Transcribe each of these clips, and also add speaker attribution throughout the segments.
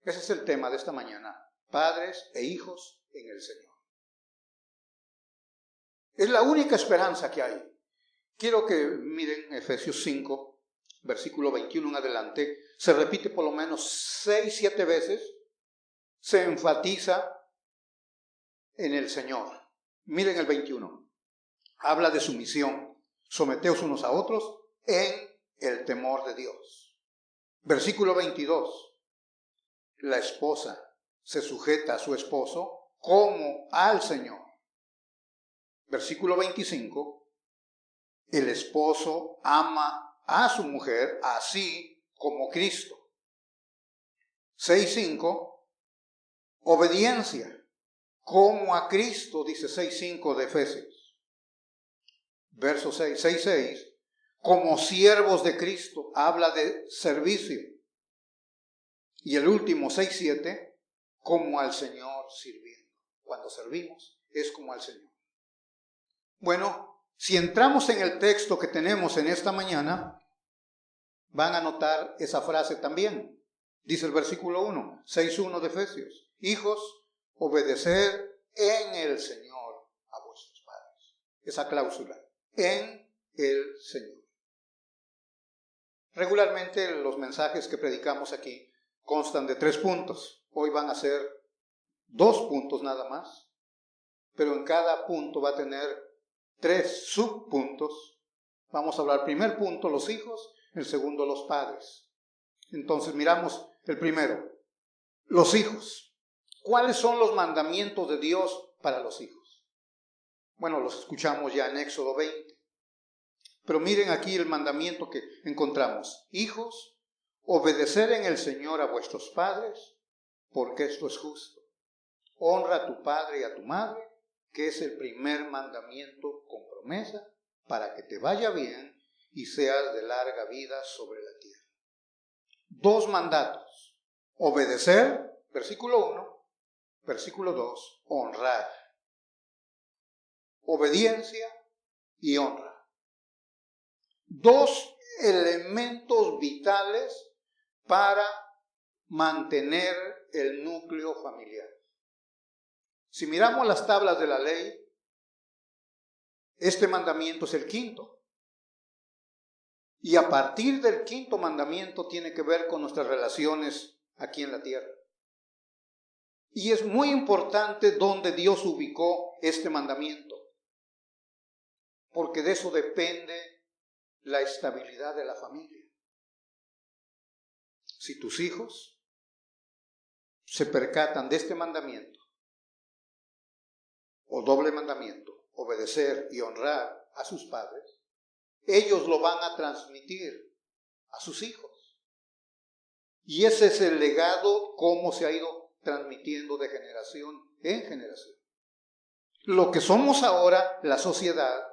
Speaker 1: Ese es el tema de esta mañana. Padres e hijos en el Señor. Es la única esperanza que hay. Quiero que miren Efesios 5, versículo 21 en adelante. Se repite por lo menos 6, 7 veces. Se enfatiza en el Señor. Miren el 21. Habla de sumisión. Someteos unos a otros en el temor de Dios. Versículo 22. La esposa se sujeta a su esposo como al Señor. Versículo 25. El esposo ama a su mujer así como Cristo. 6.5. Obediencia como a Cristo, dice 6.5 de Efesios. Verso 6, 6.6. Como siervos de Cristo, habla de servicio. Y el último, 6.7, como al Señor sirviendo. Cuando servimos, es como al Señor. Bueno, si entramos en el texto que tenemos en esta mañana, van a notar esa frase también. Dice el versículo 1, 6.1 de Efesios. Hijos, obedeced en el Señor a vuestros padres. Esa cláusula, en el Señor. Regularmente los mensajes que predicamos aquí constan de 3 puntos. Hoy van a ser 2 puntos nada más, pero en cada punto va a tener 3 subpuntos. Vamos a hablar primer punto, los hijos, el segundo, los padres. Entonces miramos el primero, los hijos. ¿Cuáles son los mandamientos de Dios para los hijos? Bueno, los escuchamos ya en Éxodo 20. Pero miren aquí el mandamiento que encontramos. Hijos, obedecer en el Señor a vuestros padres, porque esto es justo. Honra a tu padre y a tu madre, que es el primer mandamiento con promesa, para que te vaya bien y seas de larga vida sobre la tierra. 2 mandatos. Obedecer, versículo 1, versículo 2, honrar. Obediencia y honra. 2 elementos vitales para mantener el núcleo familiar. Si miramos las tablas de la ley, este mandamiento es el 5. Y a partir del 5 mandamiento tiene que ver con nuestras relaciones aquí en la tierra. Y es muy importante dónde Dios ubicó este mandamiento, porque de eso depende la estabilidad de la familia. Si tus hijos se percatan de este mandamiento, o doble mandamiento, obedecer y honrar a sus padres, ellos lo van a transmitir a sus hijos. Y ese es el legado, cómo se ha ido transmitiendo de generación en generación. Lo que somos ahora, la sociedad,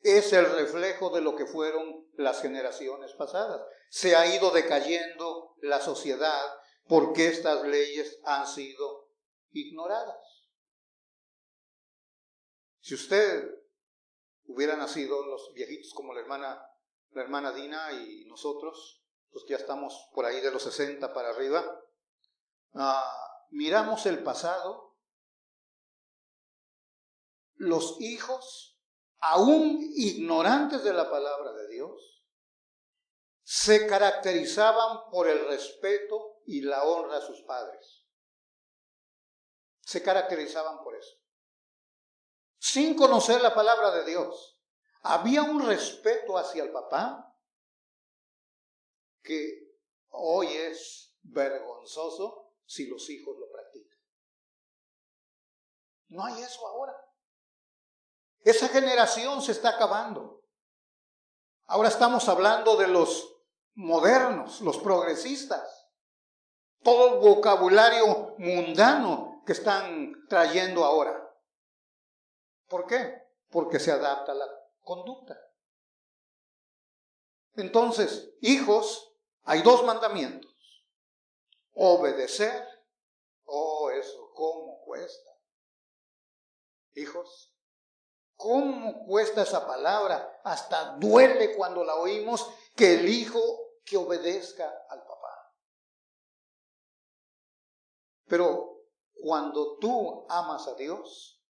Speaker 1: es el reflejo de lo que fueron las generaciones pasadas. Se ha ido decayendo la sociedad porque estas leyes han sido ignoradas. Si usted hubiera nacido, los viejitos como la hermana Dina y nosotros, los que ya estamos por ahí de los 60 para arriba, miramos el pasado, los hijos, aún ignorantes de la palabra de Dios, se caracterizaban por el respeto y la honra a sus padres. Se caracterizaban por eso. Sin conocer la palabra de Dios, había un respeto hacia el papá que hoy es vergonzoso si los hijos lo practican. No hay eso ahora. Esa generación se está acabando. Ahora estamos hablando de los modernos, los progresistas. Todo el vocabulario mundano que están trayendo ahora. ¿Por qué? Porque se adapta a la conducta. Entonces, hijos, hay 2 mandamientos. Obedecer. Oh, eso, ¿cómo cuesta? Hijos, ¿cómo cuesta esa palabra? Hasta duele cuando la oímos, que el hijo que obedezca al papá. Pero cuando tú amas a Dios,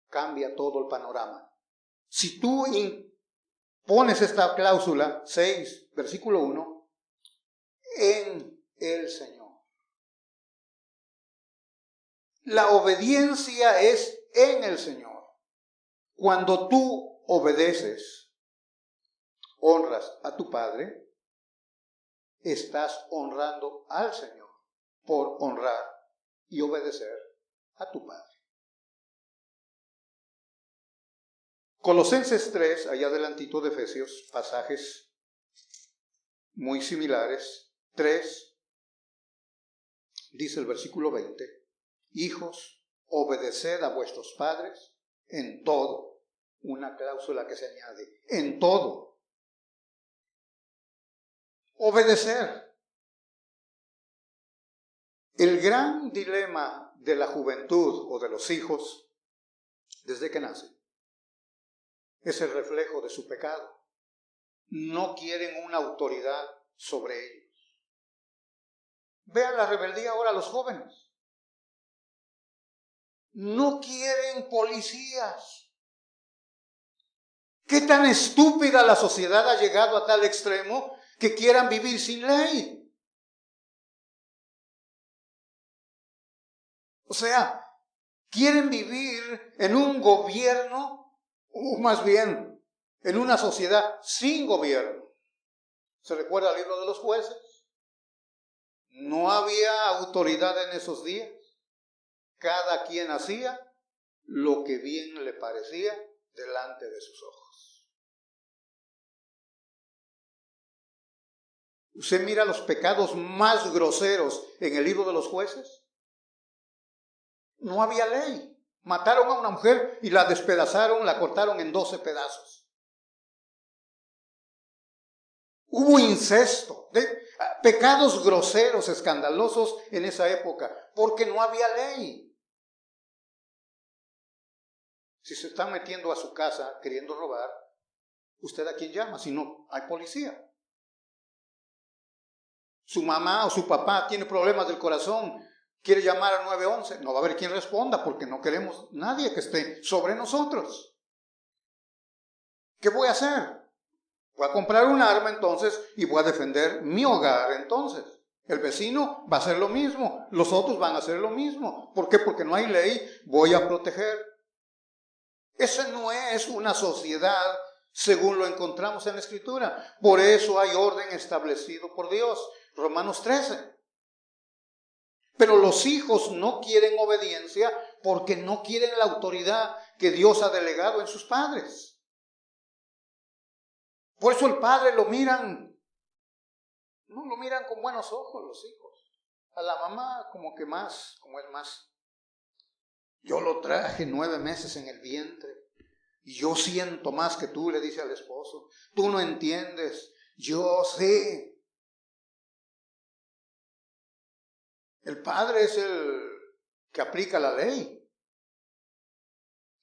Speaker 1: cambia todo el panorama. Si tú pones esta cláusula 6, versículo 1, en el Señor. La obediencia es en el Señor. Cuando tú obedeces, honras a tu Padre, estás honrando al Señor por honrar y obedecer a tu Padre. Colosenses 3, allá adelantito de Efesios, pasajes muy similares. 3, dice el versículo 20, hijos, obedeced a vuestros padres en todo. Una cláusula que se añade, en todo. Obedecer. El gran dilema de la juventud o de los hijos, desde que nacen, es el reflejo de su pecado. No quieren una autoridad sobre ellos. Vean la rebeldía ahora a los jóvenes. No quieren policías. ¿Qué tan estúpida la sociedad ha llegado a tal extremo que quieran vivir sin ley? O sea, quieren vivir en un gobierno, o más bien, en una sociedad sin gobierno. ¿Se recuerda el libro de los jueces? No había autoridad en esos días. Cada quien hacía lo que bien le parecía delante de sus ojos. Usted mira los pecados más groseros en el libro de los jueces. No había ley. Mataron a una mujer y la despedazaron, la cortaron en 12 pedazos. Hubo incesto, pecados groseros, escandalosos en esa época, porque no había ley. Si se están metiendo a su casa queriendo robar, ¿usted a quién llama? Si no hay policía. Su mamá o su papá tiene problemas del corazón, quiere llamar al 911, no va a haber quien responda porque no queremos nadie que esté sobre nosotros. ¿Qué voy a hacer? Voy a comprar un arma entonces y voy a defender mi hogar entonces. El vecino va a hacer lo mismo, los otros van a hacer lo mismo. ¿Por qué? Porque no hay ley, voy a proteger. Esa no es una sociedad según lo encontramos en la Escritura. Por eso hay orden establecido por Dios. Romanos 13. Pero los hijos no quieren obediencia porque no quieren la autoridad que Dios ha delegado en sus padres. Por eso el padre lo miran con buenos ojos los hijos. A la mamá como que más, como es más. Yo lo traje 9 meses en el vientre y yo siento más que tú, le dice al esposo. Tú no entiendes, yo sé. El padre es el que aplica la ley.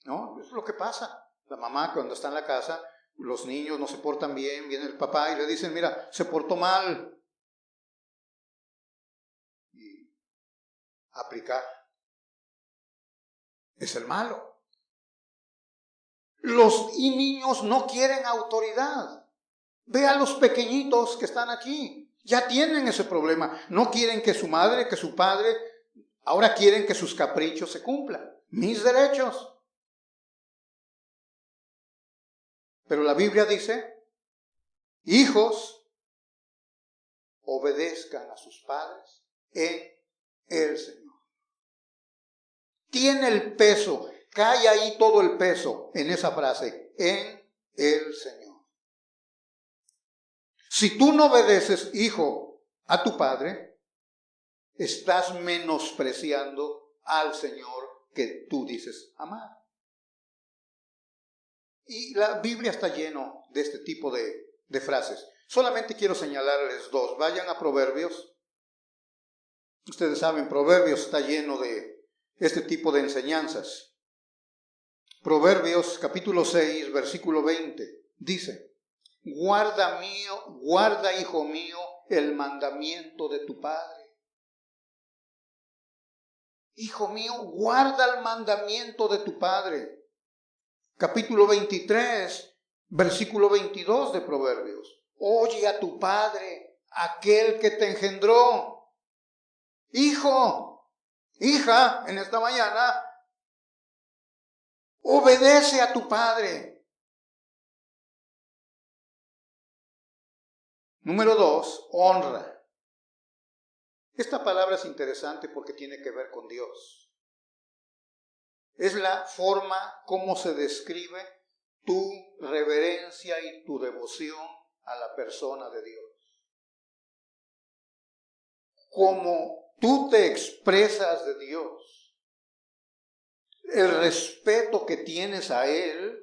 Speaker 1: ¿No? Eso es lo que pasa. La mamá cuando está en la casa, los niños no se portan bien, viene el papá y le dicen, mira, se portó mal. Y aplicar. Es el malo. Los niños no quieren autoridad. Ve a los pequeñitos que están aquí. Ya tienen ese problema. No quieren que su madre, que su padre, ahora quieren que sus caprichos se cumplan. Mis derechos. Pero la Biblia dice, hijos, obedezcan a sus padres en el Señor. Tiene el peso, cae ahí todo el peso en esa frase, en el Señor. Si tú no obedeces, hijo, a tu padre, estás menospreciando al Señor que tú dices amar. Y la Biblia está lleno de este tipo de frases. Solamente quiero señalarles 2. Vayan a Proverbios. Ustedes saben, Proverbios está lleno de este tipo de enseñanzas. Proverbios capítulo 6, versículo 20, dice, guarda, hijo mío, el mandamiento de tu padre. hijo mío, guarda el mandamiento de tu padre. Capítulo 23, versículo 22 de Proverbios. Oye a tu padre, aquel que te engendró. Hijo, hija, en esta mañana, obedece a tu padre. Número 2, honra. Esta palabra es interesante porque tiene que ver con Dios. Es la forma como se describe tu reverencia y tu devoción a la persona de Dios. Como tú te expresas de Dios, el respeto que tienes a Él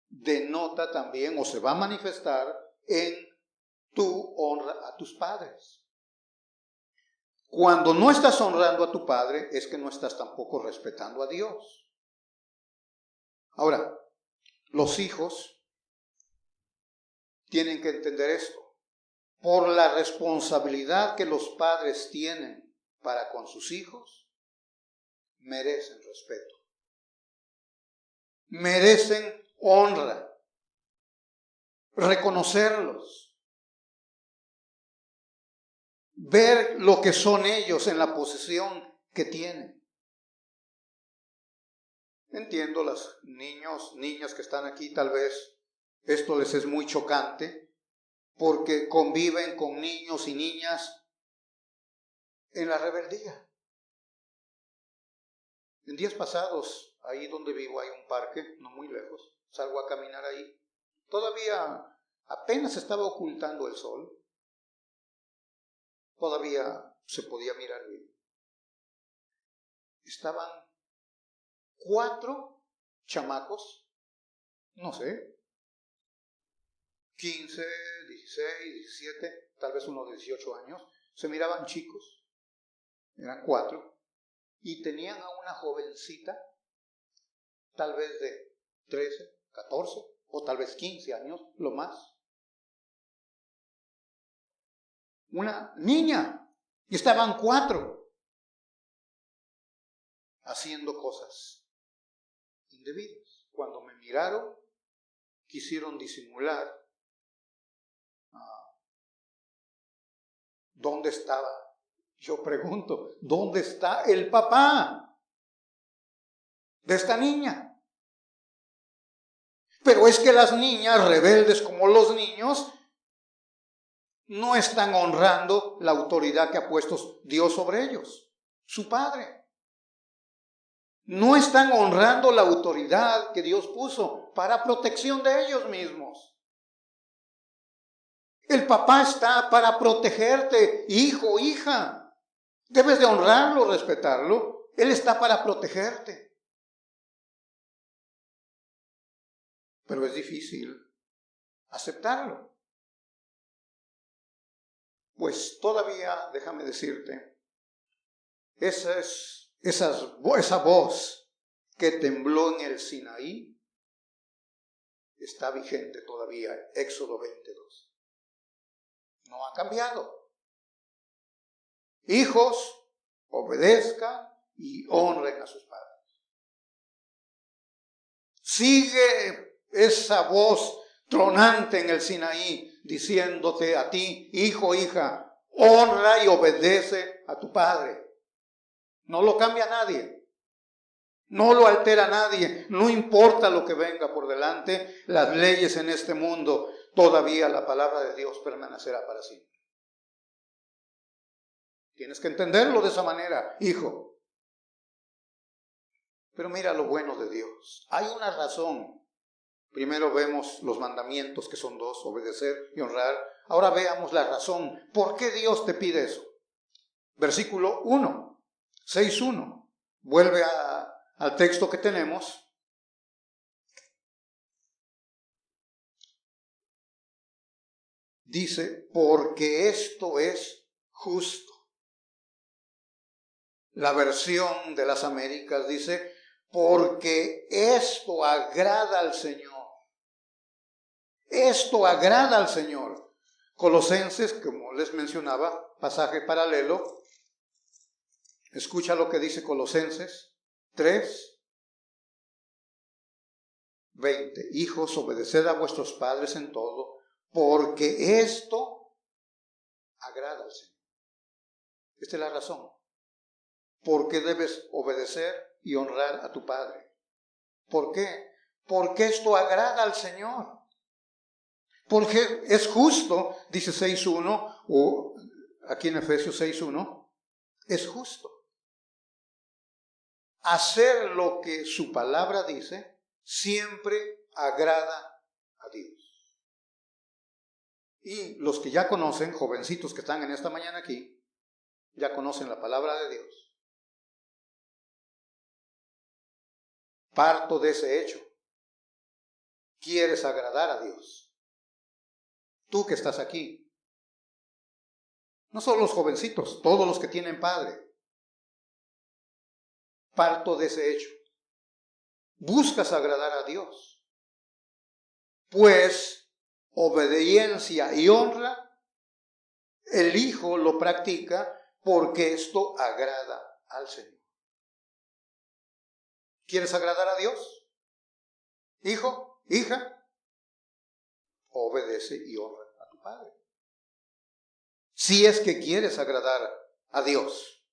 Speaker 1: denota también o se va a manifestar en tu honra a tus padres. Cuando no estás honrando a tu padre, es que no estás tampoco respetando a Dios. Ahora, los hijos tienen que entender esto. Por la responsabilidad que los padres tienen para con sus hijos, merecen respeto. Merecen honra. Reconocerlos. Ver lo que son ellos en la posición que tienen. Entiendo, los niñas que están aquí, tal vez esto les es muy chocante, porque conviven con niños y niñas en la rebeldía. En días pasados, ahí donde vivo hay un parque, no muy lejos, salgo a caminar ahí. Todavía apenas estaba ocultando el sol. Todavía se podía mirar bien. Estaban 4 chamacos, no sé, 15, 16, 17, tal vez unos 18 años. Se miraban chicos, eran 4, y tenían a una jovencita, tal vez de 13, 14 o tal vez 15 años, lo más. Una niña, y estaban 4 haciendo cosas indebidas. Cuando me miraron, quisieron disimular. ¿Dónde estaba? Yo pregunto, ¿dónde está el papá de esta niña? Pero es que las niñas, rebeldes como los niños, no están honrando la autoridad que ha puesto Dios sobre ellos, su Padre. No están honrando la autoridad que Dios puso para protección de ellos mismos. El papá está para protegerte, hijo, hija. Debes de honrarlo, respetarlo. Él está para protegerte. Pero es difícil aceptarlo. Pues todavía, déjame decirte, esa voz que tembló en el Sinaí está vigente todavía, Éxodo 22. No ha cambiado. Hijos, obedezcan y honren a sus padres. Sigue esa voz tronante en el Sinaí diciéndote a ti, hijo, hija, honra y obedece a tu padre. No lo cambia nadie. No lo altera nadie. No importa lo que venga por delante, las leyes en este mundo, todavía la palabra de Dios permanecerá para siempre. Tienes que entenderlo de esa manera, hijo. Pero mira lo bueno de Dios. Hay una razón. Primero vemos los mandamientos, que son 2, obedecer y honrar. Ahora veamos la razón. ¿Por qué Dios te pide eso? Versículo 1, 6:1. Vuelve al texto que tenemos. Dice, porque esto es justo. La versión de las Américas dice, porque esto agrada al Señor. Esto agrada al Señor. Colosenses, como les mencionaba, pasaje paralelo, Escucha lo que dice Colosenses 3:20. Hijos, obedeced a vuestros padres en todo, porque esto agrada al Señor. Esta es la razón. ¿Por qué debes obedecer y honrar a tu padre? ¿Por qué? Porque esto agrada al Señor. Porque es justo, dice 6.1, o aquí en Efesios 6.1, es justo hacer lo que su palabra dice, siempre agrada a Dios. Y los que ya conocen, jovencitos que están en esta mañana aquí, ya conocen la palabra de Dios. Parto de ese hecho. Quieres agradar a Dios. Tú que estás aquí. No solo los jovencitos, todos los que tienen padre. Parto de ese hecho. Buscas agradar a Dios. Pues obediencia y honra, el Hijo lo practica porque esto agrada al Señor. ¿Quieres agradar a Dios? Hijo, hija, obedece y honra a tu padre. Si es que quieres agradar a Dios.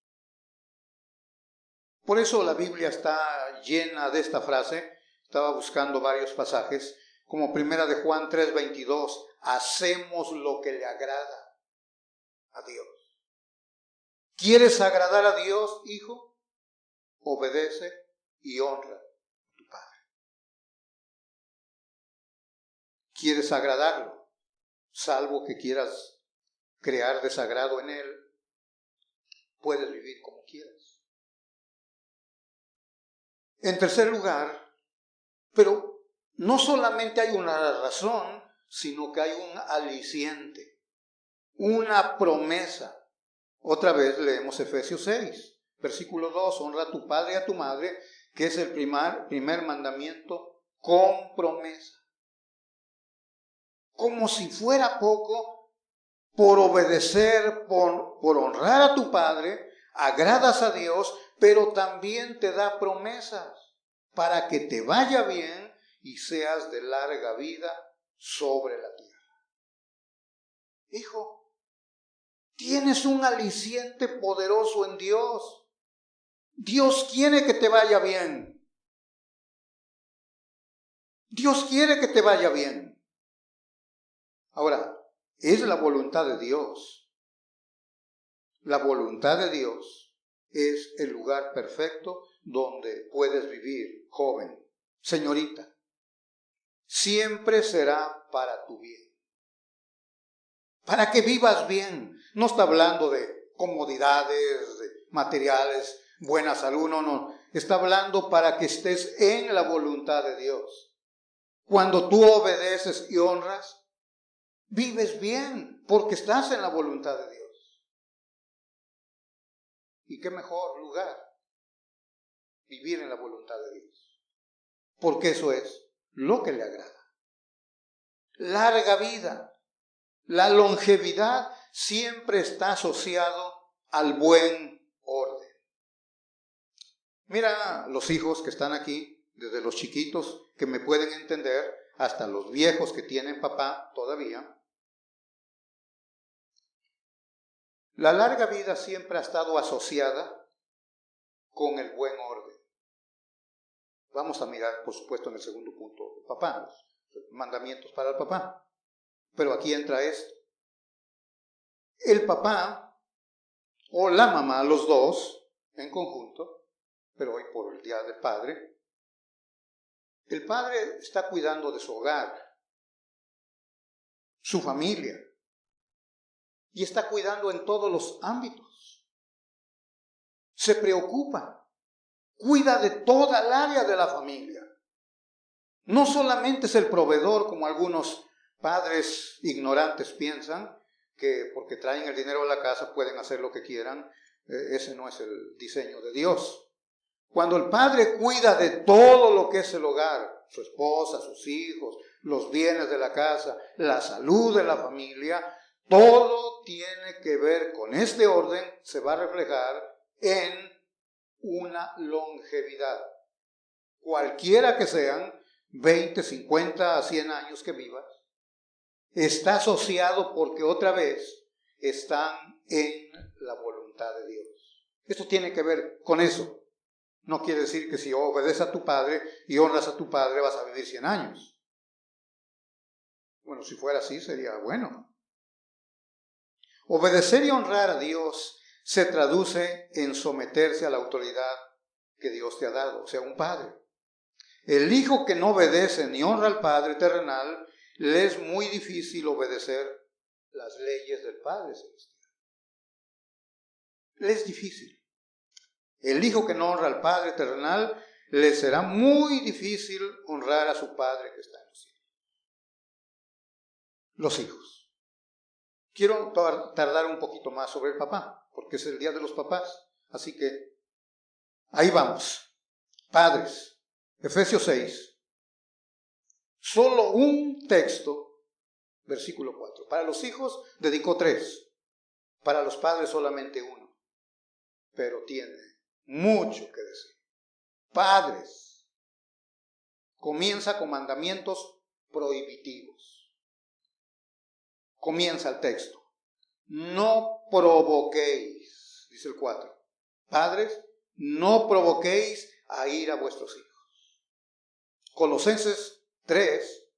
Speaker 1: Por eso la Biblia está llena de esta frase. Estaba buscando varios pasajes, como primera de Juan 3:22. Hacemos lo que le agrada a Dios. ¿Quieres agradar a Dios, hijo? Obedece y honra a tu padre. ¿Quieres agradarlo? Salvo que quieras crear desagrado en él, puedes vivir como quieras. En tercer lugar, pero no solamente hay una razón, sino que hay un aliciente, una promesa. Otra vez leemos Efesios 6, versículo 2, honra a tu padre y a tu madre, que es el primer mandamiento con promesa. Como si fuera poco, por obedecer, por honrar a tu padre, agradas a Dios, pero también te da promesas para que te vaya bien y seas de larga vida sobre la tierra. Hijo, tienes un aliciente poderoso en Dios. Dios quiere que te vaya bien. Dios quiere que te vaya bien. Ahora, es la voluntad de Dios. La voluntad de Dios es el lugar perfecto donde puedes vivir, joven, señorita. Siempre será para tu bien. Para que vivas bien. No está hablando de comodidades, de materiales, buena salud, no. Está hablando para que estés en la voluntad de Dios. Cuando tú obedeces y honras, vives bien, porque estás en la voluntad de Dios. ¿Y qué mejor lugar? Vivir en la voluntad de Dios. Porque eso es lo que le agrada. Larga vida. La longevidad siempre está asociado al buen orden. Mira los hijos que están aquí, desde los chiquitos que me pueden entender, hasta los viejos que tienen papá todavía. La larga vida siempre ha estado asociada con el buen orden. Vamos a mirar, por supuesto, en el segundo punto, papá, los mandamientos para el papá. Pero aquí entra esto. El papá o la mamá, los dos en conjunto, pero hoy por el Día del Padre, el padre está cuidando de su hogar, su familia, y está cuidando en todos los ámbitos. Se preocupa, cuida de toda el área de la familia. No solamente es el proveedor, como algunos padres ignorantes piensan, que porque traen el dinero a la casa pueden hacer lo que quieran. Ese no es el diseño de Dios. Cuando el padre cuida de todo lo que es el hogar, su esposa, sus hijos, los bienes de la casa, la salud de la familia, todo tiene que ver con este orden, se va a reflejar en una longevidad. Cualquiera que sean, 20, 50 a 100 años que vivas, está asociado porque otra vez están en la voluntad de Dios. Esto tiene que ver con eso. No quiere decir que si obedeces a tu padre y honras a tu padre vas a vivir 100 años. Bueno, si fuera así sería bueno. Obedecer y honrar a Dios se traduce en someterse a la autoridad que Dios te ha dado, o sea, un padre. El hijo que no obedece ni honra al Padre terrenal, le es muy difícil obedecer las leyes del Padre celestial. Le es difícil. El hijo que no honra al Padre terrenal, le será muy difícil honrar a su Padre que está en los cielos. Los hijos. Quiero tardar un poquito más sobre el papá, porque es el día de los papás. Así que ahí vamos. Padres. Efesios 6, solo un texto, versículo 4. Para los hijos dedicó 3, para los padres solamente 1, pero tiene mucho que decir. Padres, comienza con mandamientos prohibitivos. Comienza el texto. No provoquéis, dice el 4. Padres, no provoquéis a ir a vuestros hijos. Colosenses 3,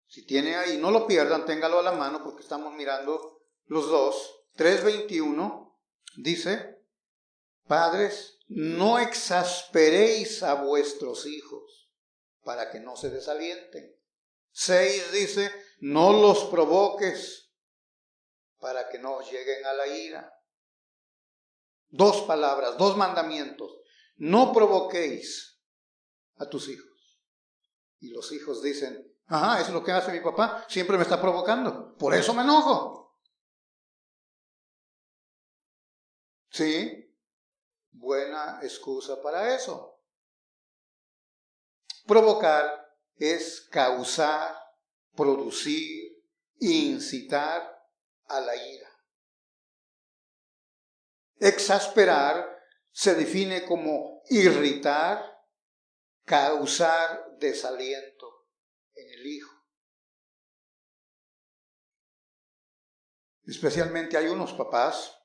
Speaker 1: si tiene ahí, no lo pierdan, téngalo a la mano porque estamos mirando los dos. 3:21 dice, padres, no exasperéis a vuestros hijos para que no se desalienten. 6 dice, no los provoques para que no lleguen a la ira. 2 palabras, 2 mandamientos. No provoquéis a tus hijos. Y los hijos dicen, ajá, eso es lo que hace mi papá, siempre me está provocando, por eso me enojo. Sí, buena excusa para eso. Provocar es causar, producir, incitar a la ira. Exasperar se define como irritar, causar desaliento en el hijo. Especialmente hay unos papás,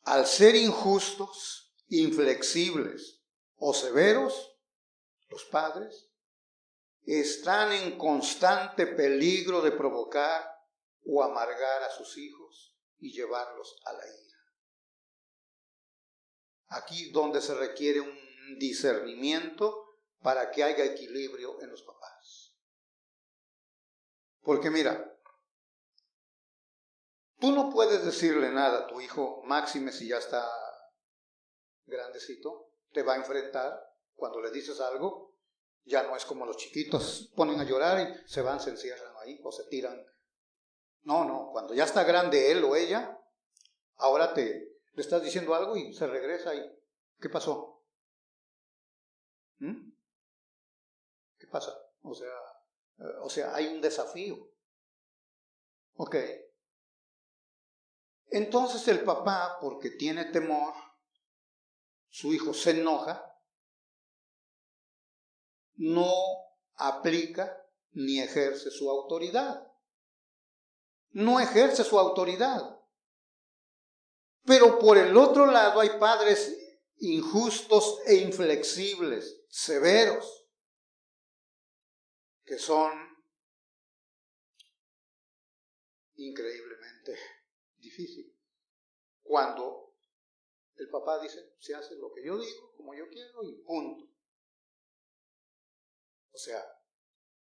Speaker 1: al ser injustos, inflexibles o severos, los padres están en constante peligro de provocar o amargar a sus hijos y llevarlos a la ira. Aquí donde se requiere un discernimiento para que haya equilibrio en los papás. Porque mira, tú no puedes decirle nada a tu hijo, máxime si ya está grandecito, te va a enfrentar. Cuando le dices algo, ya no es como los chiquitos, ponen a llorar y se van, se encierran ahí o se tiran. No, cuando ya está grande él o ella, ahora le estás diciendo algo y se regresa y ¿qué pasó? ¿Qué pasa? O sea, hay un desafío. Ok. Entonces el papá, porque tiene temor, su hijo se enoja, no aplica ni ejerce su autoridad. No ejerce su autoridad. Pero por el otro lado hay padres injustos e inflexibles, severos, que son increíblemente difíciles. Cuando el papá dice, se hace lo que yo digo, como yo quiero y punto. O sea,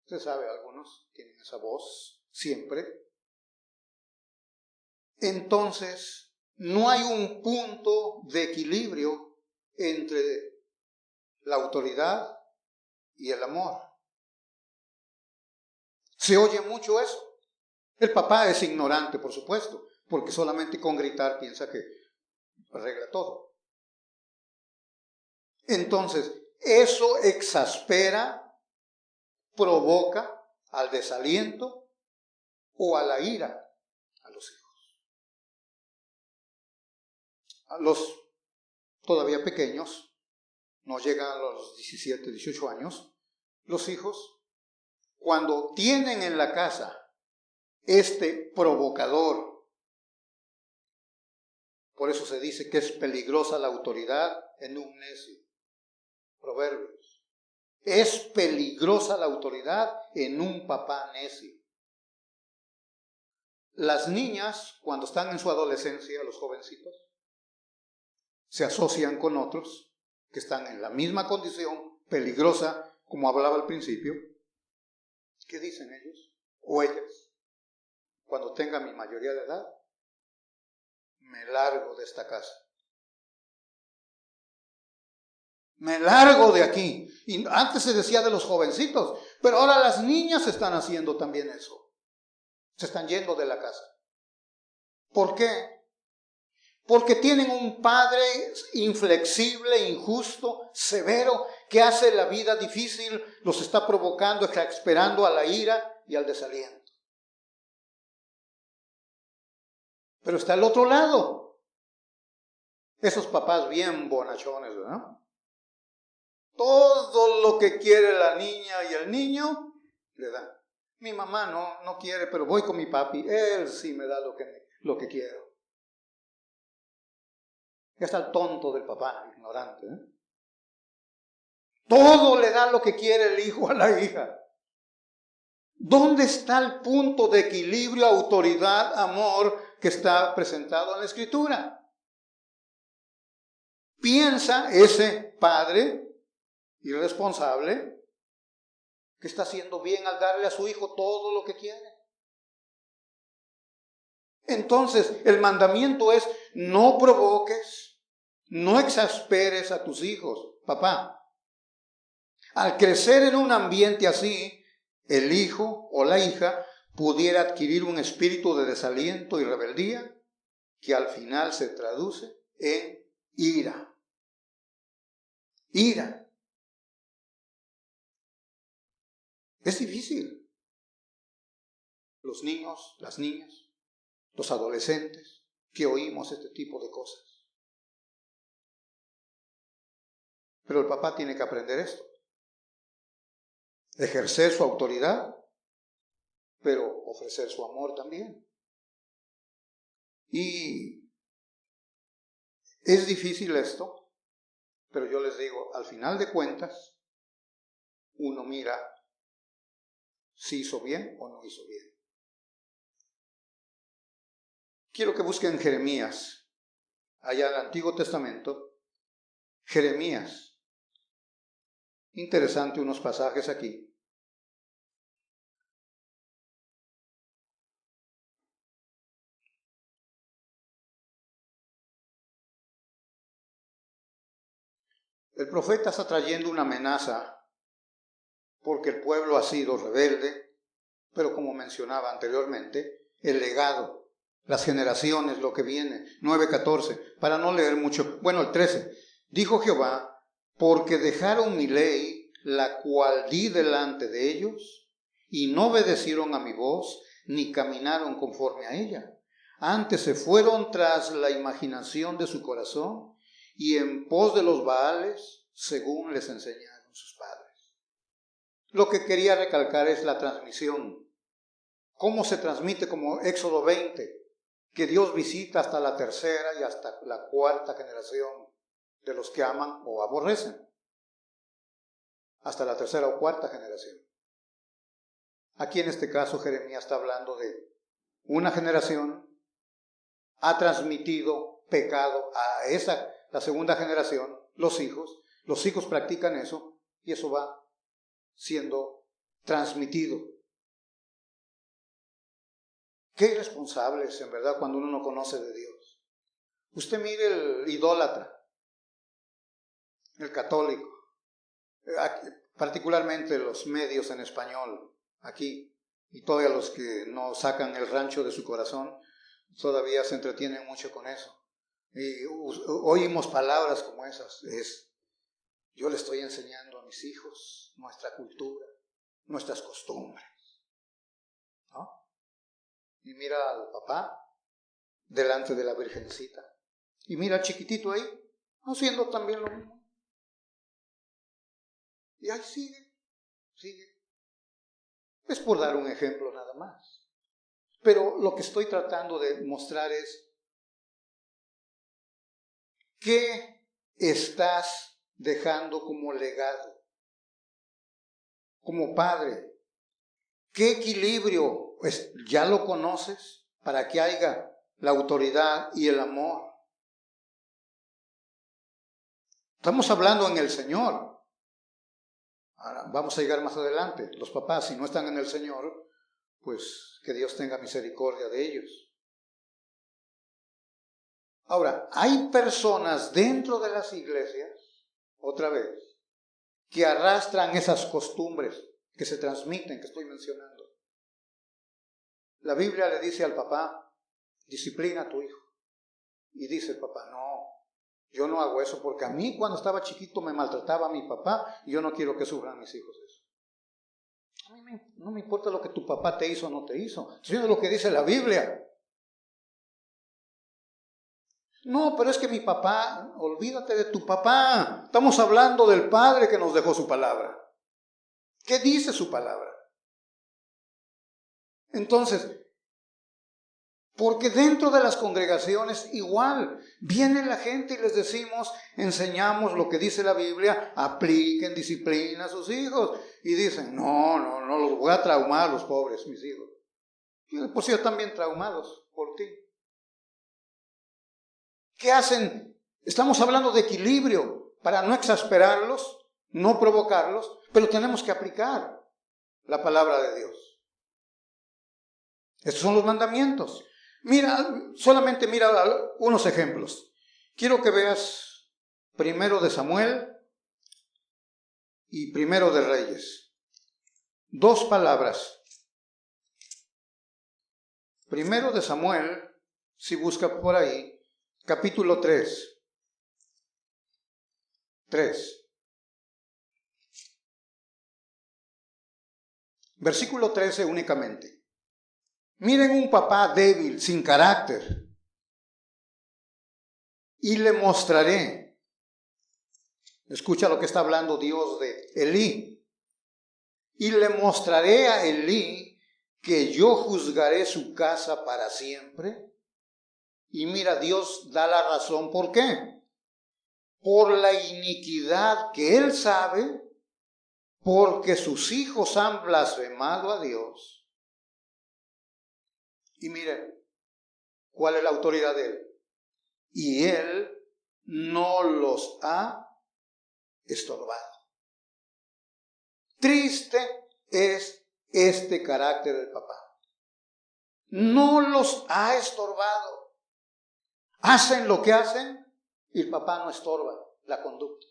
Speaker 1: usted sabe, algunos tienen esa voz siempre. Entonces, no hay un punto de equilibrio entre la autoridad y el amor. Se oye mucho eso. El papá es ignorante, por supuesto, porque solamente con gritar piensa que arregla todo. Entonces, eso exaspera, provoca al desaliento o a la ira a los hijos. los todavía pequeños, no llegan a los 17, 18 años, los hijos, cuando tienen en la casa este provocador, por eso se dice que es peligrosa la autoridad en un necio. Proverbios. Es peligrosa la autoridad en un papá necio. Las niñas, cuando están en su adolescencia, los jovencitos, se asocian con otros que están en la misma condición peligrosa, como hablaba al principio. ¿Qué dicen ellos o ellas? Cuando tenga mi mayoría de edad, me largo de esta casa. Me largo de aquí. Y antes se decía de los jovencitos, pero ahora las niñas están haciendo también eso. Se están yendo de la casa. ¿Por qué? Porque tienen un padre inflexible, injusto, severo, que hace la vida difícil, los está provocando, exasperando a la ira y al desaliento. Pero está el otro lado. Esos papás bien bonachones, ¿verdad? Todo lo que quiere la niña y el niño, le dan. Mi mamá no quiere, pero voy con mi papi. Él sí me da lo que quiero. Ya está el tonto del papá, ignorante. Todo le da lo que quiere el hijo a la hija. ¿Dónde está el punto de equilibrio, autoridad, amor que está presentado en la Escritura? Piensa ese padre irresponsable que está haciendo bien al darle a su hijo todo lo que quiere. Entonces, el mandamiento es: no provoques, no exasperes a tus hijos. Papá, al crecer en un ambiente así, el hijo o la hija pudiera adquirir un espíritu de desaliento y rebeldía que al final se traduce en ira. Ira. Es difícil. Los niños, las niñas, los adolescentes que oímos este tipo de cosas. Pero el papá tiene que aprender esto. Ejercer su autoridad, pero ofrecer su amor también. Y es difícil esto, pero yo les digo, al final de cuentas, uno mira si hizo bien o no hizo bien. Quiero que busquen Jeremías, allá en el Antiguo Testamento. Jeremías. Interesante unos pasajes aquí. El profeta está trayendo una amenaza porque el pueblo ha sido rebelde, pero como mencionaba anteriormente, el legado, las generaciones, lo que viene. 9:14, para no leer mucho, bueno, el 13. Dijo Jehová: porque dejaron mi ley, la cual di delante de ellos, y no obedecieron a mi voz, ni caminaron conforme a ella. Antes se fueron tras la imaginación de su corazón, y en pos de los Baales, según les enseñaron sus padres. Lo que quería recalcar es la transmisión. ¿Cómo se transmite? Como Éxodo 20, que Dios visita hasta la tercera y hasta la cuarta generación de los que aman o aborrecen. Hasta la tercera o cuarta generación. Aquí en este caso Jeremías está hablando de una generación ha transmitido pecado a la segunda generación, los hijos practican eso y eso va siendo transmitido. Qué irresponsables, en verdad, cuando uno no conoce de Dios. Usted mire el idólatra, el católico, particularmente los medios en español, aquí, y todos los que no sacan el rancho de su corazón, todavía se entretienen mucho con eso. Y oímos palabras como esas. Yo le estoy enseñando a mis hijos nuestra cultura, nuestras costumbres, ¿no? Y mira al papá delante de la Virgencita Y mira al chiquitito ahí, haciendo también lo mismo. Y ahí sigue. Es por dar un ejemplo nada más. Pero lo que estoy tratando de mostrar es, ¿qué estás dejando como legado? Como padre, ¿qué equilibrio? Pues ya lo conoces para que haya la autoridad y el amor. Estamos hablando en el Señor. Ahora, vamos a llegar más adelante. Los papás, si no están en el Señor, pues que Dios tenga misericordia de ellos. Ahora, hay personas dentro de las iglesias, otra vez, que arrastran esas costumbres que se transmiten, que estoy mencionando. La Biblia le dice al papá, disciplina a tu hijo. Y dice el papá, no, yo no hago eso porque a mí cuando estaba chiquito me maltrataba mi papá y yo no quiero que sufran mis hijos eso. A mí no me importa lo que tu papá te hizo o no te hizo, sino lo que dice la Biblia. No, pero es que mi papá, olvídate de tu papá. Estamos hablando del Padre que nos dejó su palabra. ¿Qué dice su palabra? Entonces, porque dentro de las congregaciones igual, viene la gente y les decimos, enseñamos lo que dice la Biblia, apliquen disciplina a sus hijos. Y dicen, no, los voy a traumar los pobres, mis hijos. Y por si están bien traumados por ti. ¿Qué hacen? Estamos hablando de equilibrio para no exasperarlos, no provocarlos, pero tenemos que aplicar la palabra de Dios. Estos son los mandamientos. Solamente mira unos ejemplos. Quiero que veas 1 de Samuel y 1 de Reyes. 2 palabras. 1 de Samuel, si busca por ahí, capítulo 3. Versículo 13 únicamente. Miren un papá débil, sin carácter, y le mostraré. Escucha lo que está hablando Dios de Elí. Y le mostraré a Elí que yo juzgaré su casa para siempre. Y mira, Dios da la razón. ¿Por qué? Por la iniquidad que él sabe, porque sus hijos han blasfemado a Dios. Y miren, ¿cuál es la autoridad de él? Y él no los ha estorbado. Triste es este carácter del papá. No los ha estorbado. Hacen lo que hacen y el papá no estorba la conducta.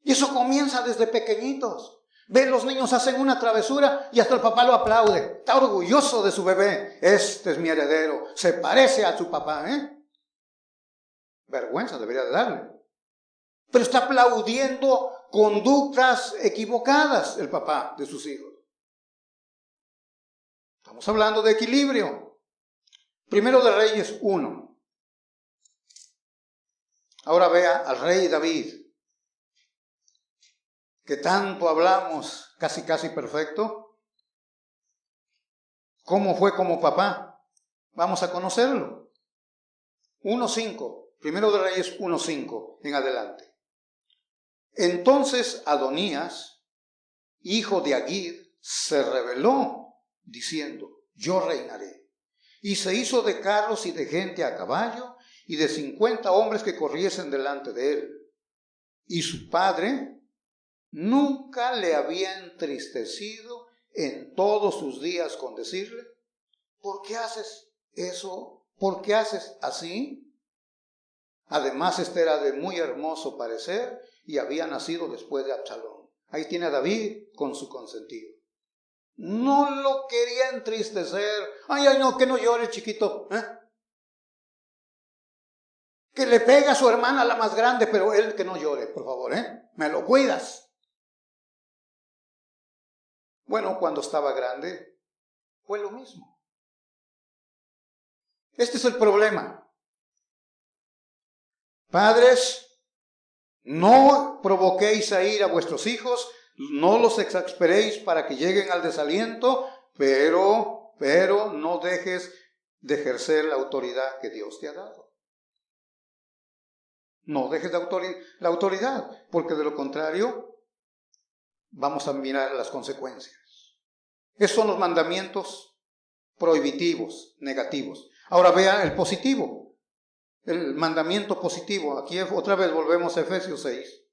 Speaker 1: Y eso comienza desde pequeñitos. Ven, los niños hacen una travesura y hasta el papá lo aplaude. Está orgulloso de su bebé. Este es mi heredero. Se parece a su papá, Vergüenza debería de darle. Pero está aplaudiendo conductas equivocadas el papá de sus hijos. Estamos hablando de equilibrio. 1 de Reyes 1. Ahora vea al rey David, que tanto hablamos, casi perfecto. ¿Cómo fue como papá? Vamos a conocerlo. 1:5. 1 de Reyes 1:5 en adelante. Entonces Adonías, hijo de Agid, se rebeló, diciendo, yo reinaré. Y se hizo de carros y de gente a caballo, y de 50 hombres que corriesen delante de él. Y su padre nunca le había entristecido en todos sus días con decirle, ¿por qué haces eso? ¿Por qué haces así? Además, este era de muy hermoso parecer y había nacido después de Absalón. Ahí tiene a David con su consentido. No lo quería entristecer. Ay, no, que no llore, chiquito. Que le pega a su hermana, la más grande, pero él que no llore, por favor, me lo cuidas. Bueno, cuando estaba grande, fue lo mismo. Este es el problema. Padres, no provoquéis a ira a vuestros hijos, no los exasperéis para que lleguen al desaliento, pero no dejes de ejercer la autoridad que Dios te ha dado. No dejes la autoridad, porque de lo contrario vamos a mirar las consecuencias. Esos son los mandamientos prohibitivos, negativos. Ahora vea el positivo, el mandamiento positivo. Aquí otra vez volvemos a Efesios 6.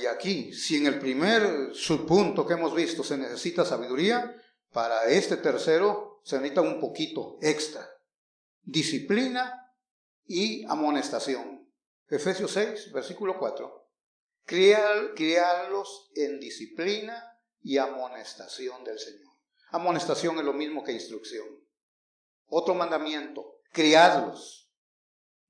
Speaker 1: Y aquí, si en el primer subpunto que hemos visto se necesita sabiduría, para este tercero se necesita un poquito extra. Disciplina y amonestación. Efesios 6, versículo 4. Criarlos en disciplina y amonestación del Señor. Amonestación es lo mismo que instrucción. Otro mandamiento, criadlos.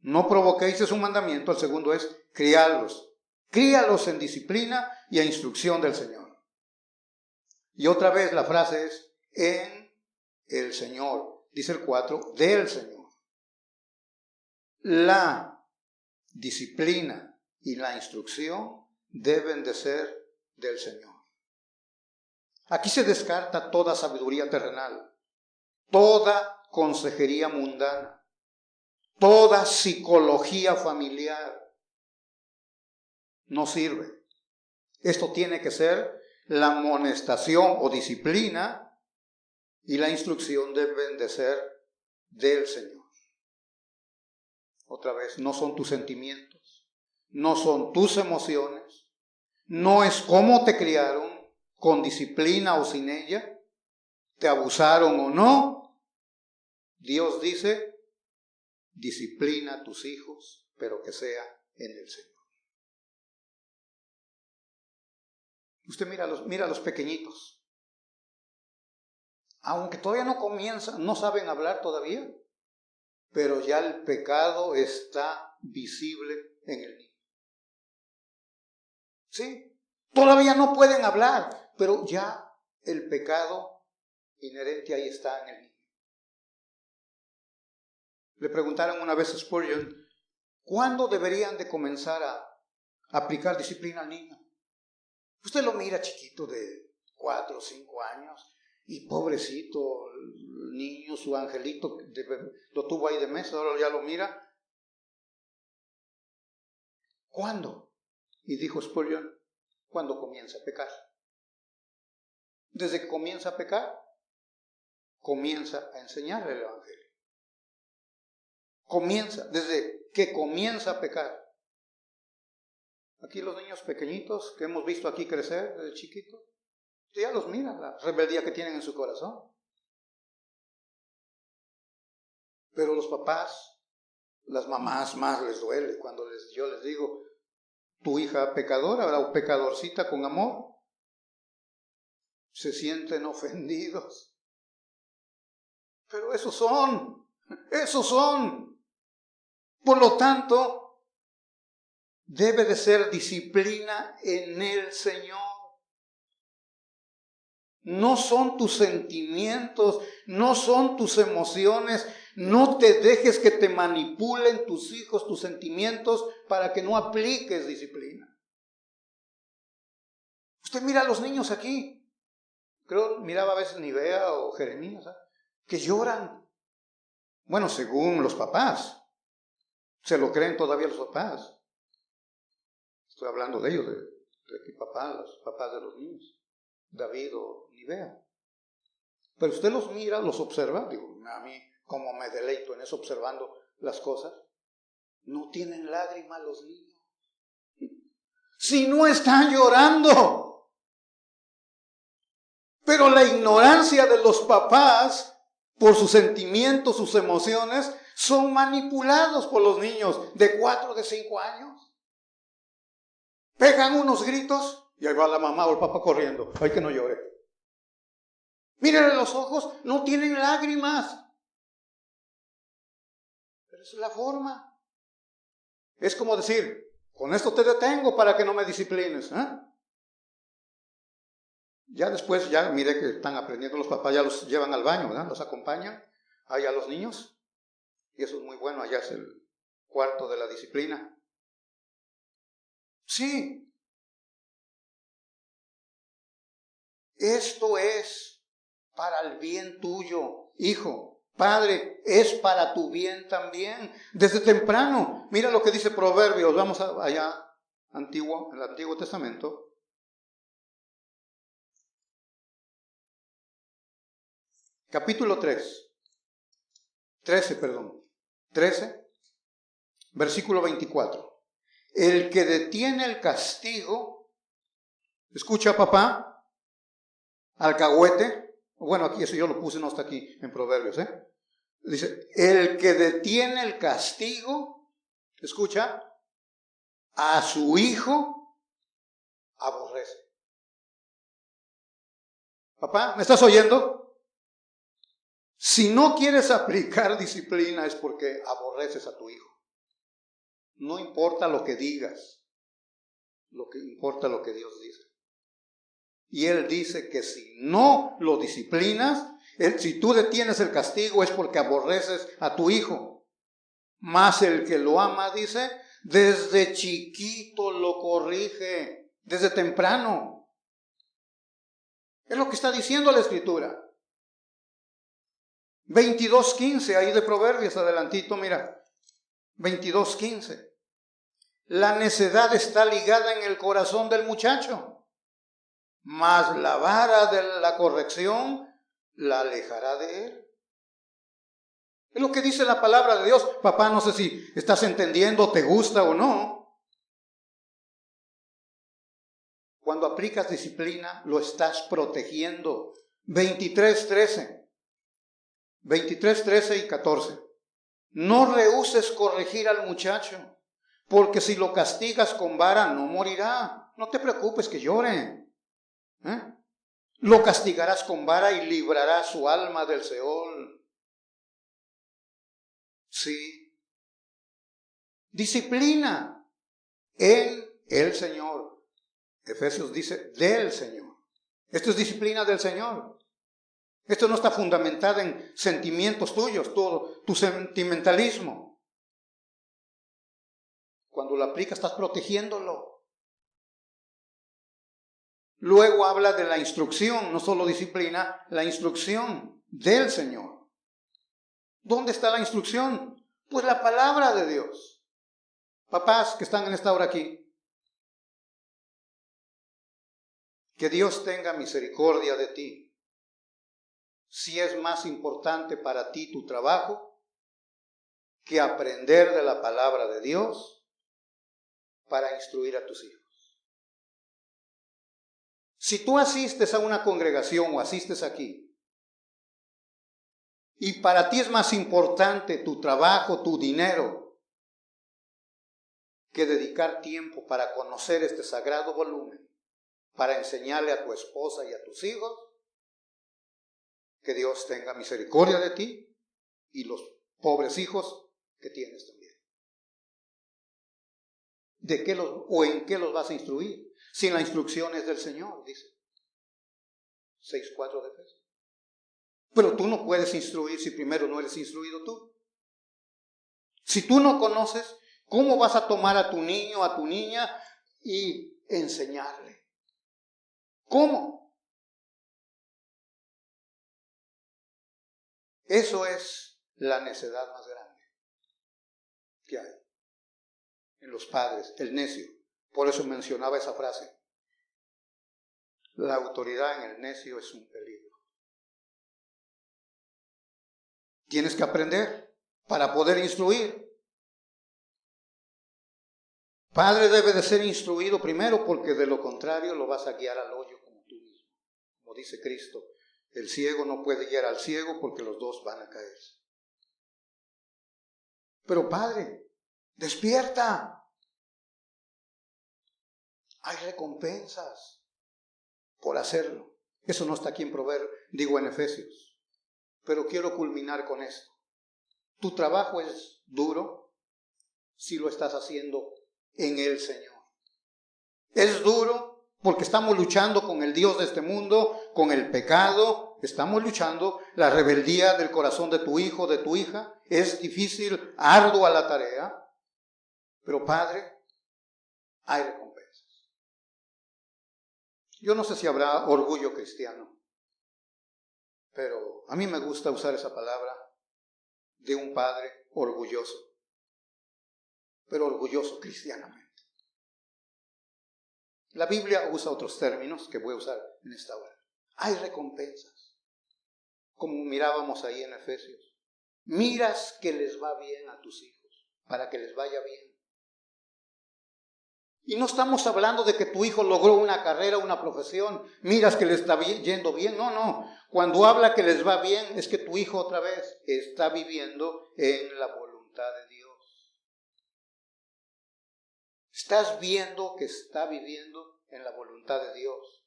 Speaker 1: No provoquéis, es un mandamiento. El segundo es criarlos. Críalos en disciplina y a instrucción del Señor. Y otra vez la frase es en el Señor. Dice el 4, del Señor. La disciplina y la instrucción deben de ser del Señor. Aquí se descarta toda sabiduría terrenal, toda consejería mundana, toda psicología familiar. No sirve. Esto tiene que ser la amonestación o disciplina y la instrucción deben de ser del Señor. Otra vez, no son tus sentimientos, no son tus emociones, no es cómo te criaron, con disciplina o sin ella, te abusaron o no. Dios dice, disciplina a tus hijos, pero que sea en el Señor. Usted mira a los pequeñitos. Aunque todavía no comienzan, no saben hablar todavía, pero ya el pecado está visible en el niño. ¿Sí? Todavía no pueden hablar, pero ya el pecado inherente ahí está en el niño. Le preguntaron una vez a Spurgeon, ¿cuándo deberían de comenzar a aplicar disciplina al niño? Usted lo mira chiquito de 4 o 5 años y pobrecito, el niño, su angelito, lo tuvo ahí de mes, ahora ya lo mira. ¿Cuándo? Y dijo Spurgeon, cuando comienza a pecar. Desde que comienza a pecar, comienza a enseñarle el evangelio. Desde que comienza a pecar. Aquí los niños pequeñitos que hemos visto aquí crecer desde chiquito, usted ya los mira, la rebeldía que tienen en su corazón. Pero los papás, las mamás más les duele cuando yo les digo, tu hija pecadora o pecadorcita con amor, se sienten ofendidos. Pero esos son. Por lo tanto, debe de ser disciplina en el Señor. No son tus sentimientos, no son tus emociones. No te dejes que te manipulen tus hijos, tus sentimientos, para que no apliques disciplina. Usted mira a los niños aquí. Creo, miraba a veces Nivea o Jeremías, ¿sabes? Que lloran. Bueno, según los papás. Se lo creen todavía los papás. Estoy hablando de ellos, de mi papá, los papás de los niños. David o Nivea. Pero usted los mira, los observa. Digo, a mí como me deleito en eso, observando las cosas. No tienen lágrimas los niños. Si no están llorando. Pero la ignorancia de los papás, por sus sentimientos, sus emociones, son manipulados por los niños de 4, de 5 años. Pegan unos gritos y ahí va la mamá o el papá corriendo. Ay, que no llore. Mírenle los ojos, no tienen lágrimas. Pero esa es la forma. Es como decir, con esto te detengo para que no me disciplines. Ya después, ya mire que están aprendiendo los papás, ya los llevan al baño, ¿verdad? Los acompañan allá a los niños. Y eso es muy bueno, allá es el cuarto de la disciplina. Sí. Esto es para el bien tuyo, hijo. Padre, es para tu bien también. Desde temprano. Mira lo que dice Proverbios. Vamos allá, en el Antiguo Testamento. Capítulo 13, versículo 24. El que detiene el castigo, escucha papá, alcahuete, bueno aquí eso yo lo puse, no está aquí en Proverbios, dice, el que detiene el castigo, escucha, a su hijo aborrece. Papá, ¿me estás oyendo? Si no quieres aplicar disciplina es porque aborreces a tu hijo. No importa lo que digas, lo que importa lo que Dios dice. Y Él dice que si no lo disciplinas, si tú detienes el castigo es porque aborreces a tu hijo. Mas el que lo ama, dice, desde chiquito lo corrige, desde temprano. Es lo que está diciendo la Escritura. 22:15, ahí de Proverbios, adelantito, mira. 22:15. La necedad está ligada en el corazón del muchacho, mas la vara de la corrección la alejará de él. Es lo que dice la palabra de Dios. Papá, no sé si estás entendiendo, te gusta o no. Cuando aplicas disciplina, lo estás protegiendo. 23:13 y 14. No rehúses corregir al muchacho, porque si lo castigas con vara no morirá. No te preocupes que llore. Lo castigarás con vara y librarás su alma del Seol. Sí. Disciplina en el Señor. Efesios dice del Señor. Esto es disciplina del Señor. Esto no está fundamentada en sentimientos tuyos, todo tu sentimentalismo. Cuando lo aplicas estás protegiéndolo. Luego habla de la instrucción, no solo disciplina, la instrucción del Señor. ¿Dónde está la instrucción? Pues la palabra de Dios. Papás que están en esta hora aquí, que Dios tenga misericordia de ti. Si es más importante para ti tu trabajo que aprender de la palabra de Dios para instruir a tus hijos. Si tú asistes a una congregación o asistes aquí y para ti es más importante tu trabajo, tu dinero, que dedicar tiempo para conocer este sagrado volumen, para enseñarle a tu esposa y a tus hijos, que Dios tenga misericordia de ti y los pobres hijos que tienes también. ¿De qué o en qué los vas a instruir? Si la instrucción es del Señor, dice 6:4 de Efesios. Pero tú no puedes instruir si primero no eres instruido tú. Si tú no conoces, ¿cómo vas a tomar a tu niño, a tu niña y enseñarle? ¿Cómo? Eso es la necedad más grande que hay en los padres, el necio. Por eso mencionaba esa frase. La autoridad en el necio es un peligro. Tienes que aprender para poder instruir. Padre debe de ser instruido primero porque de lo contrario lo vas a guiar al hoyo como tú mismo. Como dice Cristo, el ciego no puede guiar al ciego porque los dos van a caerse. Pero Padre, despierta. Hay recompensas por hacerlo. Eso no está aquí en Proverbios, digo en Efesios. Pero quiero culminar con esto. Tu trabajo es duro si lo estás haciendo en el Señor. Es duro porque estamos luchando con el Dios de este mundo, con el pecado, estamos luchando, la rebeldía del corazón de tu hijo, de tu hija. Es difícil, ardua la tarea, pero Padre, hay recompensas. Yo no sé si habrá orgullo cristiano, pero a mí me gusta usar esa palabra de un padre orgulloso, pero orgulloso cristianamente. La Biblia usa otros términos que voy a usar en esta hora. Hay recompensas, como mirábamos ahí en Efesios. Miras que les va bien a tus hijos, para que les vaya bien. Y no estamos hablando de que tu hijo logró una carrera, una profesión, miras que le está yendo bien. No. Cuando habla que les va bien, es que tu hijo otra vez está viviendo en la voluntad de Dios. Estás viendo que está viviendo en la voluntad de Dios.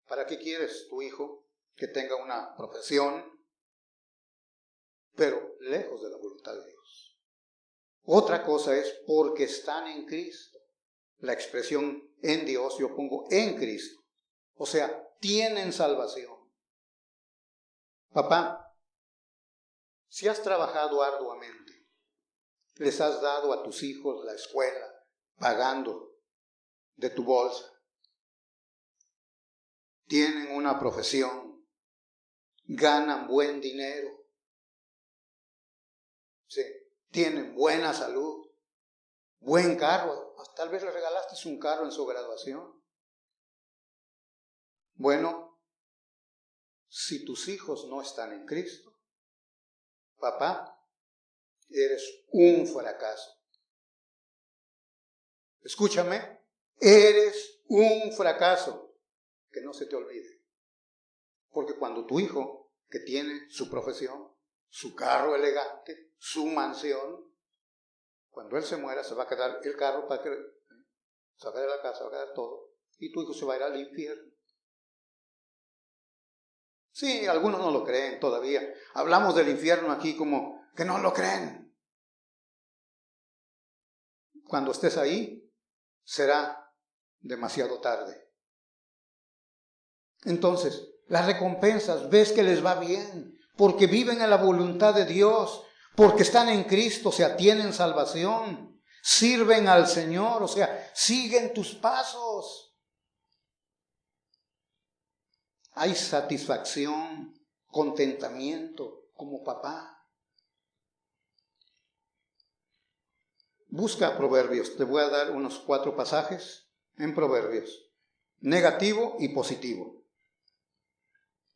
Speaker 1: ¿Para qué quieres tu hijo que tenga una profesión, pero lejos de la voluntad de Dios? Otra cosa es porque están en Cristo. La expresión en Dios yo pongo en Cristo. O sea, tienen salvación. Papá, si has trabajado arduamente, les has dado a tus hijos la escuela, pagando de tu bolsa, tienen una profesión, ganan buen dinero, sí, tienen buena salud, buen carro, tal vez le regalaste un carro en su graduación. Bueno, si tus hijos no están en Cristo, papá, eres un fracaso. Escúchame, eres un fracaso, que no se te olvide. Porque cuando tu hijo, que tiene su profesión, su carro elegante, su mansión, cuando él se muera se va a quedar el carro, se va a quedar la casa, se va a quedar todo, y tu hijo se va a ir al infierno. Sí, algunos no lo creen todavía. Hablamos del infierno aquí como que no lo creen. Cuando estés ahí, será demasiado tarde. Entonces, las recompensas, ves que les va bien, porque viven en la voluntad de Dios, porque están en Cristo, o sea, tienen salvación, sirven al Señor, o sea, siguen tus pasos. Hay satisfacción, contentamiento como papá. Busca Proverbios, te voy a dar unos 4 pasajes en Proverbios, negativo y positivo.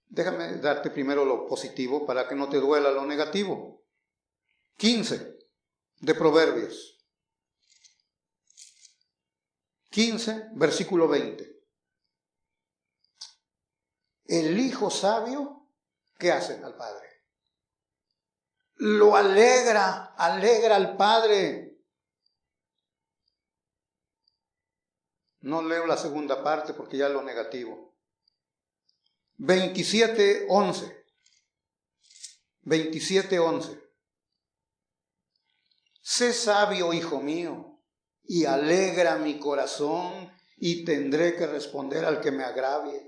Speaker 1: Déjame darte primero lo positivo para que no te duela lo negativo. 15 de Proverbios. 15, versículo 20. El hijo sabio, ¿qué hace al padre? Lo alegra al padre. No leo la segunda parte porque ya es lo negativo. 27:11. 27:11. Sé sabio, hijo mío, y alegra mi corazón, y tendré que responder al que me agravie.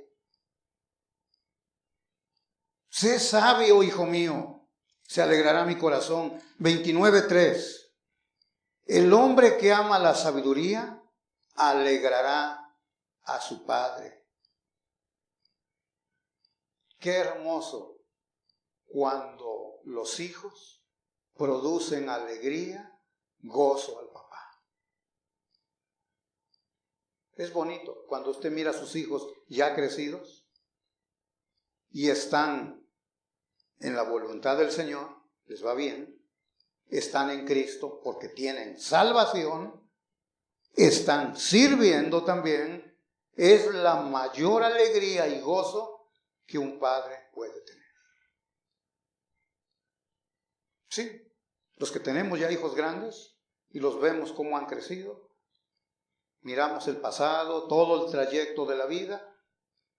Speaker 1: Sé sabio, hijo mío, se alegrará mi corazón. 29:3. El hombre que ama la sabiduría alegrará a su padre. Qué hermoso cuando los hijos producen alegría, gozo al papá. Es bonito cuando usted mira a sus hijos ya crecidos y están en la voluntad del Señor, les va bien, están en Cristo porque tienen salvación, están sirviendo también, es la mayor alegría y gozo que un padre puede tener. Sí, los que tenemos ya hijos grandes y los vemos cómo han crecido, miramos el pasado, todo el trayecto de la vida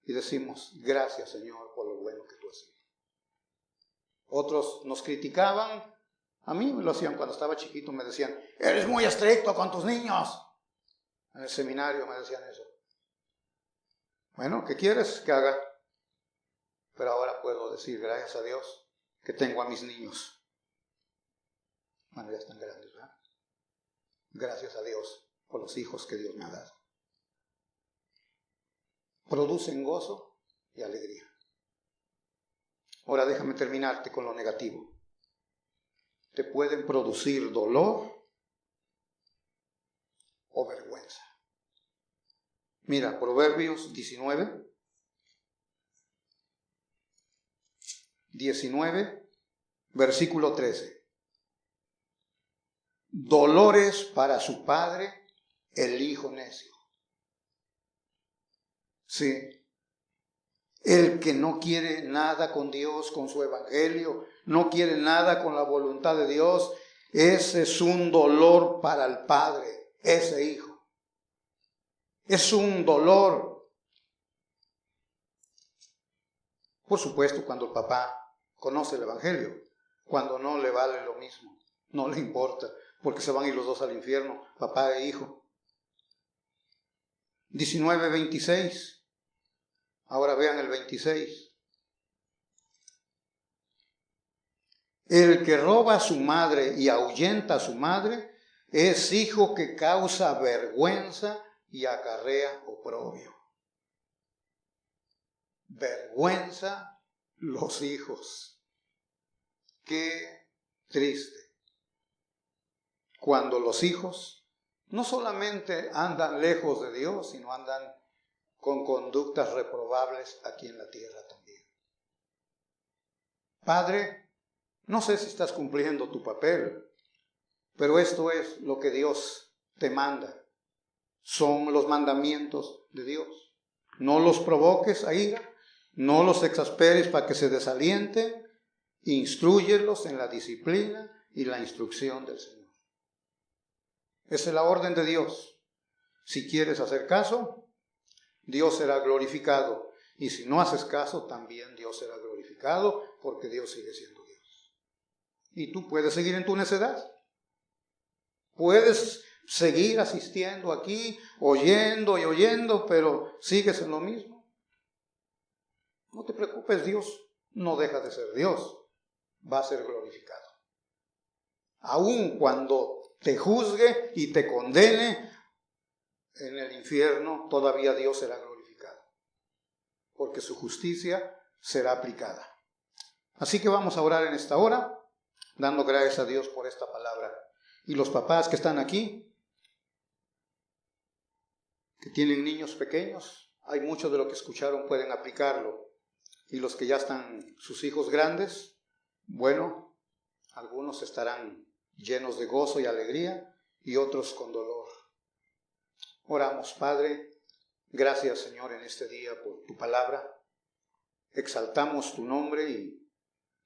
Speaker 1: y decimos, gracias Señor por lo bueno que tú has sido. Otros nos criticaban, a mí me lo hacían cuando estaba chiquito, me decían, eres muy estricto con tus niños. En el seminario me decían eso. Bueno, ¿qué quieres que haga? Pero ahora puedo decir, gracias a Dios, que tengo a mis niños. Bueno, ya están grandes, ¿verdad? Gracias a Dios por los hijos que Dios me ha dado. Producen gozo y alegría. Ahora déjame terminarte con lo negativo. Te pueden producir dolor o vergüenza. Mira, Proverbios 19, versículo 13. Dolores para su padre el hijo necio. Sí. El que no quiere nada con Dios, con su evangelio, no quiere nada con la voluntad de Dios, ese es un dolor para el padre, ese hijo. Es un dolor. Por supuesto, cuando el papá conoce el evangelio, cuando no le vale lo mismo, no le importa, porque se van a ir los dos al infierno, papá e hijo. 19:26. Ahora vean el 26. El que roba a su madre y ahuyenta a su madre es hijo que causa vergüenza y acarrea oprobio. Vergüenza los hijos. Qué triste. Cuando los hijos no solamente andan lejos de Dios, sino andan con conductas reprobables aquí en la tierra también. Padre, no sé si estás cumpliendo tu papel, pero esto es lo que Dios te manda. Son los mandamientos de Dios. No los provoques a ira, no los exasperes para que se desalienten, instrúyelos en la disciplina y la instrucción del Señor. Esa es la orden de Dios. Si quieres hacer caso, Dios será glorificado. Y si no haces caso, también Dios será glorificado, porque Dios sigue siendo Dios. Y tú puedes seguir en tu necedad. Puedes seguir asistiendo aquí, oyendo y oyendo, pero sigues en lo mismo. No te preocupes, Dios no deja de ser Dios. Va a ser glorificado. Aun cuando te juzgue y te condene en el infierno, todavía Dios será glorificado, porque su justicia será aplicada. Así que vamos a orar en esta hora, dando gracias a Dios por esta palabra. Y los papás que están aquí, que tienen niños pequeños, hay mucho de lo que escucharon, pueden aplicarlo. Y los que ya están sus hijos grandes, bueno, algunos estarán llenos de gozo y alegría y otros con dolor. Oramos, Padre, gracias Señor en este día por tu palabra. Exaltamos tu nombre y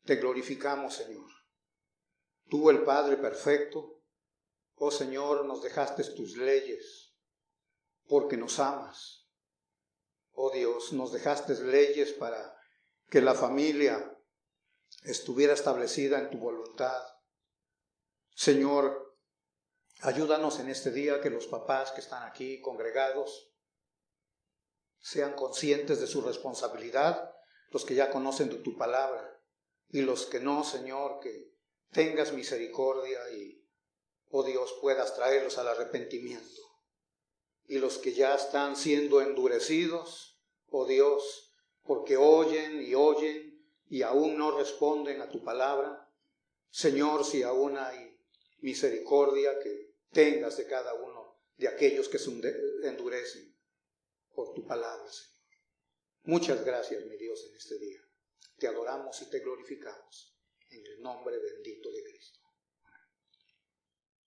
Speaker 1: te glorificamos, Señor. Tú, el Padre perfecto, oh Señor, nos dejaste tus leyes porque nos amas. Oh Dios, nos dejaste leyes para que la familia estuviera establecida en tu voluntad. Señor, ayúdanos en este día que los papás que están aquí congregados sean conscientes de su responsabilidad, los que ya conocen de tu palabra, y los que no, Señor, que tengas misericordia y, oh Dios, puedas traerlos al arrepentimiento. Y los que ya están siendo endurecidos, oh Dios, porque oyen y aún no responden a tu palabra. Señor, si aún hay misericordia, que tengas de cada uno de aquellos que se endurecen por tu palabra, Señor. Muchas gracias, mi Dios, en este día. Te adoramos y te glorificamos en el nombre bendito de Cristo.